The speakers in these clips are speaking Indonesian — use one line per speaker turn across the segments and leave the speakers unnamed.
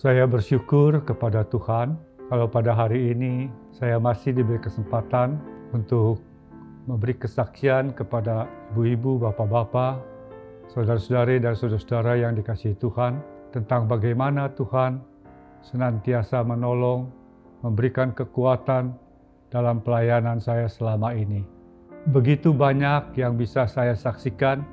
Saya bersyukur kepada Tuhan kalau pada hari ini saya masih diberi kesempatan untuk memberi kesaksian kepada ibu-ibu, bapak-bapak, saudara-saudari dan saudara-saudara yang dikasihi Tuhan tentang bagaimana Tuhan senantiasa menolong, memberikan kekuatan dalam pelayanan saya selama ini. Begitu banyak yang bisa saya saksikan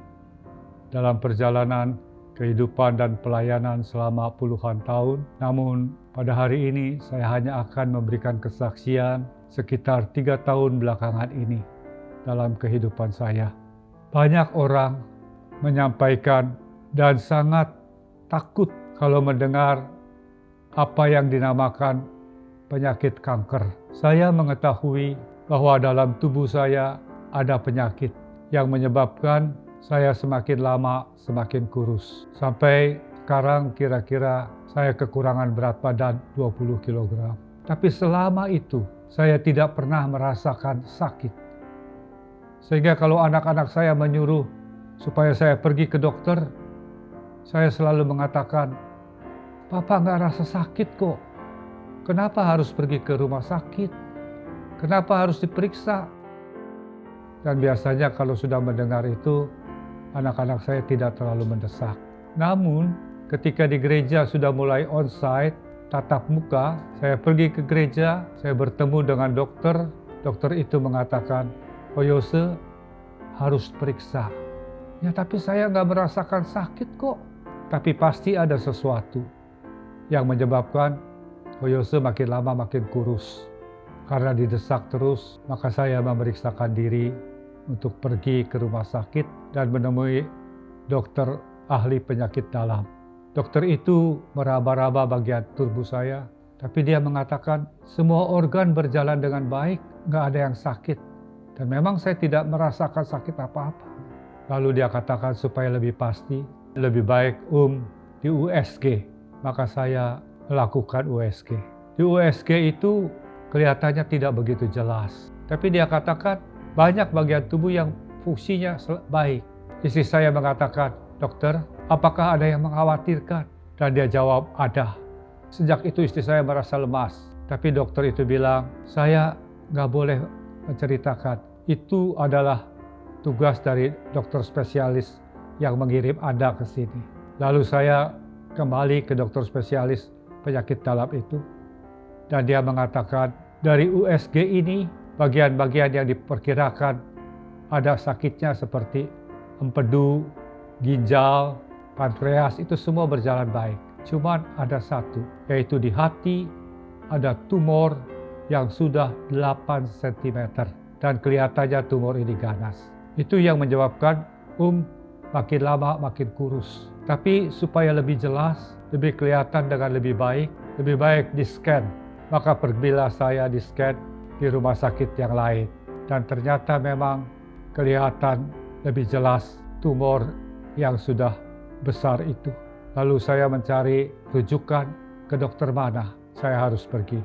dalam perjalanan kehidupan dan pelayanan selama puluhan tahun. Namun pada hari ini saya hanya akan memberikan kesaksian sekitar 3 tahun belakangan ini dalam kehidupan saya. Banyak orang menyampaikan dan sangat takut kalau mendengar apa yang dinamakan penyakit kanker. Saya mengetahui bahwa dalam tubuh saya ada penyakit yang menyebabkan saya semakin lama semakin kurus. Sampai sekarang kira-kira saya kekurangan berat badan 20 kg. Tapi selama itu saya tidak pernah merasakan sakit. Sehingga kalau anak-anak saya menyuruh supaya saya pergi ke dokter, saya selalu mengatakan, "Papa nggak rasa sakit kok. Kenapa harus pergi ke rumah sakit? Kenapa harus diperiksa?" Dan biasanya kalau sudah mendengar itu, anak-anak saya tidak terlalu mendesak. Namun, ketika di gereja sudah mulai onsite, tatap muka, saya pergi ke gereja, saya bertemu dengan dokter. Dokter itu mengatakan, "Oh Yose, harus periksa." Ya tapi saya nggak merasakan sakit kok. Tapi pasti ada sesuatu yang menyebabkan Oh Yose makin lama makin kurus. Karena didesak terus, maka saya memeriksakan diri untuk pergi ke rumah sakit dan menemui dokter ahli penyakit dalam. Dokter itu meraba-raba bagian tubuh saya, tapi dia mengatakan semua organ berjalan dengan baik, nggak ada yang sakit. Dan memang saya tidak merasakan sakit apa-apa. Lalu dia katakan supaya lebih pasti, lebih baik di USG. Maka saya melakukan USG. Di USG itu kelihatannya tidak begitu jelas. Tapi dia katakan banyak bagian tubuh yang fungsinya baik. Istri saya mengatakan, "Dokter, apakah ada yang mengkhawatirkan?" Dan dia jawab, "Ada." Sejak itu istri saya merasa lemas. Tapi dokter itu bilang, "Saya nggak boleh menceritakan. Itu adalah tugas dari dokter spesialis yang mengirim Anda ke sini." Lalu saya kembali ke dokter spesialis penyakit dalam itu. Dan dia mengatakan, dari USG ini, bagian-bagian yang diperkirakan ada sakitnya seperti empedu, ginjal, pankreas, itu semua berjalan baik. Cuman ada satu, yaitu di hati ada tumor yang sudah 8 cm. Dan kelihatannya tumor ini ganas. Itu yang menyebabkan makin lama makin kurus. Tapi supaya lebih jelas, lebih kelihatan dengan lebih baik di-scan. Maka pergilah saya di-scan di rumah sakit yang lain. Dan ternyata memang kelihatan lebih jelas tumor yang sudah besar itu. Lalu saya mencari rujukan ke dokter mana saya harus pergi.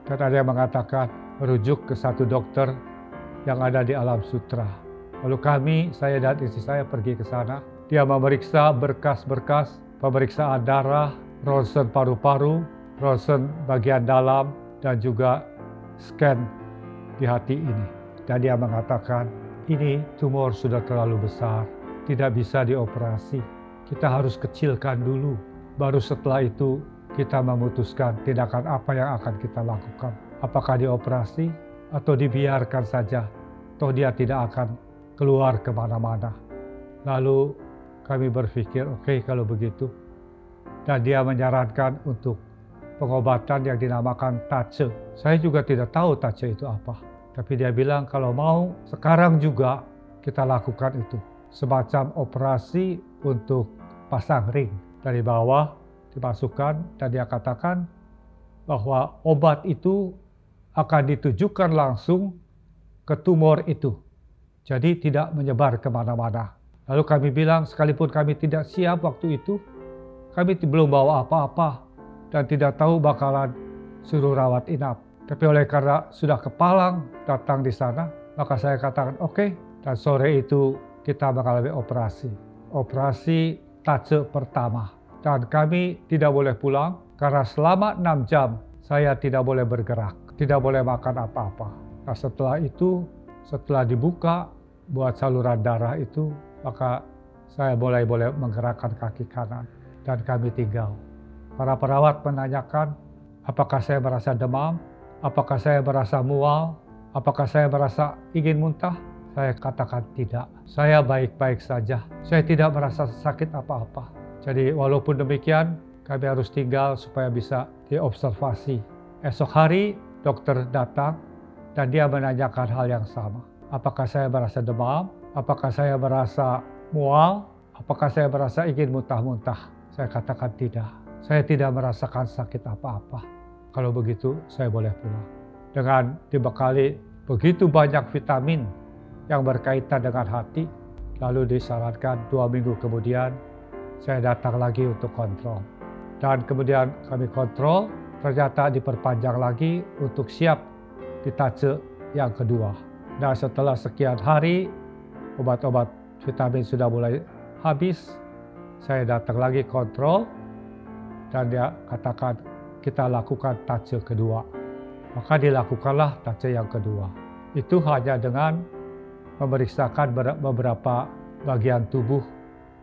Dan ada yang mengatakan merujuk ke satu dokter yang ada di Alam Sutra. Lalu saya dan istri saya pergi ke sana. Dia memeriksa berkas-berkas, pemeriksaan darah, ronsen paru-paru, ronsen bagian dalam, dan juga scan di hati ini. Dan dia mengatakan, ini tumor sudah terlalu besar, tidak bisa dioperasi. Kita harus kecilkan dulu, baru setelah itu kita memutuskan tindakan apa yang akan kita lakukan. Apakah dioperasi atau dibiarkan saja, toh dia tidak akan keluar kemana-mana. Lalu kami berpikir, oke, kalau begitu. Dan dia menyarankan untuk pengobatan yang dinamakan TACE. Saya juga tidak tahu TACE itu apa. Tapi dia bilang kalau mau sekarang juga kita lakukan itu. Semacam operasi untuk pasang ring. Dari bawah dimasukkan dan dia katakan bahwa obat itu akan ditujukan langsung ke tumor itu. Jadi tidak menyebar kemana-mana. Lalu kami bilang sekalipun kami tidak siap waktu itu, kami belum bawa apa-apa dan tidak tahu bakalan suruh rawat inap. Tapi oleh karena sudah kepalang datang di sana, maka saya katakan oke. Dan sore itu kita mengalami operasi. Operasi TACE pertama. dan kami tidak boleh pulang karena selama 6 jam saya tidak boleh bergerak, tidak boleh makan apa-apa. Nah setelah itu, setelah dibuka buat saluran darah itu, maka saya boleh menggerakkan kaki kanan dan kami tinggal. Para perawat menanyakan, apakah saya merasa demam, apakah saya merasa mual, apakah saya merasa ingin muntah? Saya katakan tidak, saya baik-baik saja, saya tidak merasa sakit apa-apa. Jadi walaupun demikian, kami harus tinggal supaya bisa diobservasi. Esok hari dokter datang dan dia menanyakan hal yang sama. Apakah saya merasa demam? Apakah saya merasa mual? Apakah saya merasa ingin muntah-muntah? Saya katakan tidak. Saya tidak merasakan sakit apa-apa. Kalau begitu, saya boleh pulang. Dengan dibekali begitu banyak vitamin yang berkaitan dengan hati, lalu disarankan 2 minggu kemudian, saya datang lagi untuk kontrol. Dan kemudian kami kontrol, ternyata diperpanjang lagi untuk siap di tahap yang kedua. Nah setelah sekian hari, obat-obat vitamin sudah mulai habis, saya datang lagi kontrol, dan dia katakan kita lakukan tahap kedua. Maka dilakukanlah tahap yang kedua. Itu hanya dengan memeriksakan beberapa bagian tubuh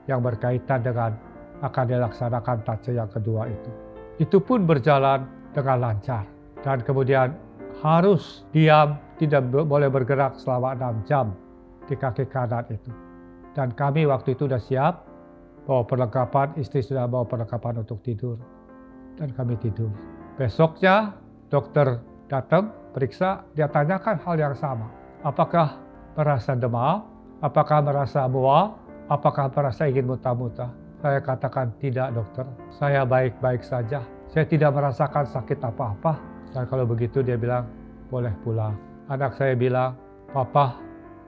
yang berkaitan dengan akan dilaksanakan tahap yang kedua itu. Itu pun berjalan dengan lancar. Dan kemudian harus diam, tidak boleh bergerak selama 6 jam di kaki kanan itu. Dan kami waktu itu sudah siap, bawa perlengkapan, istri sudah bawa perlengkapan untuk tidur. Dan kami tidur. Besoknya dokter datang, periksa, dia tanyakan hal yang sama. Apakah merasa demam? Apakah merasa mual? Apakah merasa ingin muntah-muntah? Saya katakan tidak dokter, saya baik-baik saja. Saya tidak merasakan sakit apa-apa. Dan kalau begitu dia bilang, boleh pulang. Anak saya bilang, Papa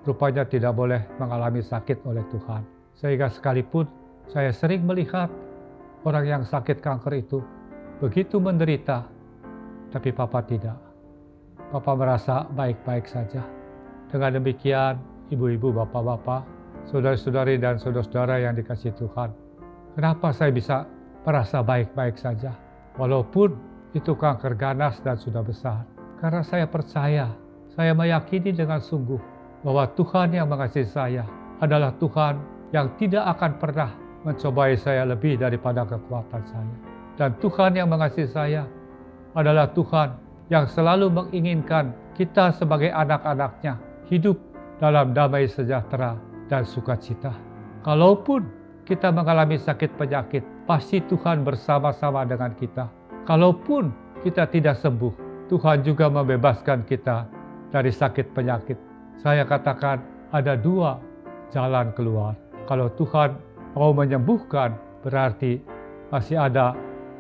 rupanya tidak boleh mengalami sakit oleh Tuhan. Sehingga sekalipun saya sering melihat orang yang sakit kanker itu begitu menderita, tapi Papa tidak. Papa merasa baik-baik saja. Dengan demikian, ibu-ibu, bapak-bapak, saudara-saudari dan saudara-saudara yang dikasihi Tuhan, kenapa saya bisa merasa baik-baik saja? Walaupun itu kanker ganas dan sudah besar. Karena saya percaya, saya meyakini dengan sungguh bahwa Tuhan yang mengasihi saya adalah Tuhan yang tidak akan pernah mencobai saya lebih daripada kekuatan saya. Dan Tuhan yang mengasihi saya adalah Tuhan yang selalu menginginkan kita sebagai anak-anak-Nya hidup dalam damai sejahtera dan sukacita. Kalaupun kita mengalami sakit penyakit, pasti Tuhan bersama-sama dengan kita. Kalaupun kita tidak sembuh, Tuhan juga membebaskan kita dari sakit penyakit. Saya katakan ada 2 jalan keluar. Kalau Tuhan mau menyembuhkan, berarti masih ada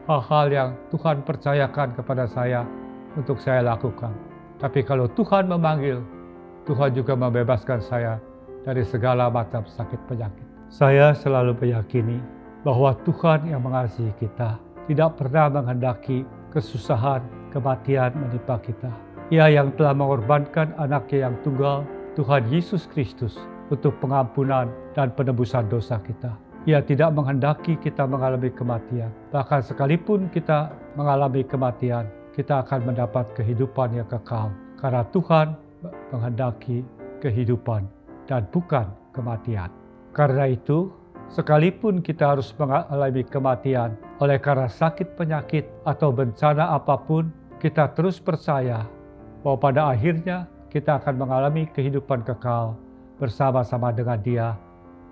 hal-hal yang Tuhan percayakan kepada saya untuk saya lakukan. Tapi kalau Tuhan memanggil, Tuhan juga membebaskan saya dari segala macam sakit penyakit. Saya selalu meyakini bahwa Tuhan yang mengasihi kita tidak pernah menghendaki kesusahan, kematian menimpa kita. Ia yang telah mengorbankan anaknya yang tunggal, Tuhan Yesus Kristus, untuk pengampunan dan penebusan dosa kita. Ia tidak menghendaki kita mengalami kematian. Bahkan sekalipun kita mengalami kematian, kita akan mendapat kehidupan yang kekal. Karena Tuhan menghendaki kehidupan dan bukan kematian. Karena itu, sekalipun kita harus mengalami kematian oleh karena sakit penyakit atau bencana apapun, kita terus percaya bahwa pada akhirnya kita akan mengalami kehidupan kekal bersama-sama dengan Dia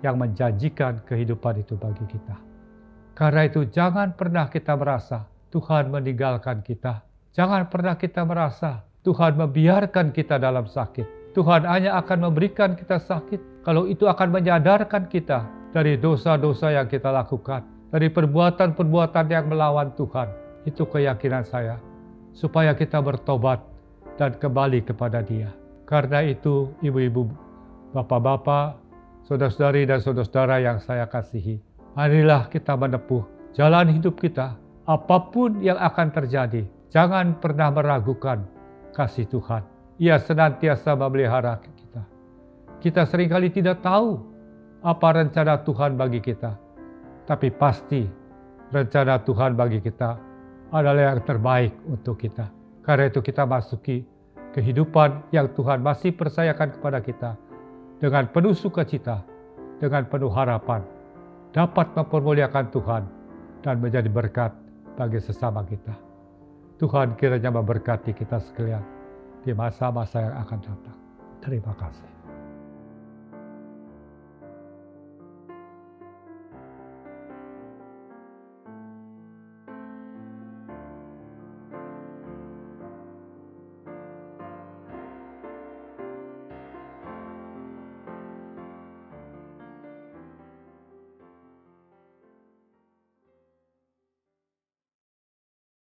yang menjanjikan kehidupan itu bagi kita. Karena itu jangan pernah kita merasa Tuhan meninggalkan kita. Jangan pernah kita merasa Tuhan membiarkan kita dalam sakit. Tuhan hanya akan memberikan kita sakit kalau itu akan menyadarkan kita dari dosa-dosa yang kita lakukan, dari perbuatan-perbuatan yang melawan Tuhan. Itu keyakinan saya, supaya kita bertobat dan kembali kepada Dia. Karena itu, ibu-ibu, bapak-bapak, saudara-saudari dan saudara-saudara yang saya kasihi, marilah kita menempuh jalan hidup kita. Apapun yang akan terjadi, jangan pernah meragukan kasih Tuhan. Ia senantiasa memelihara kita. Kita seringkali tidak tahu apa rencana Tuhan bagi kita. Tapi pasti rencana Tuhan bagi kita adalah yang terbaik untuk kita. Karena itu kita masuki kehidupan yang Tuhan masih percayakan kepada kita dengan penuh sukacita, dengan penuh harapan, dapat mempermuliakan Tuhan dan menjadi berkat bagi sesama kita. Tuhan kiranya memberkati kita sekalian di masa-masa yang akan datang. Terima kasih.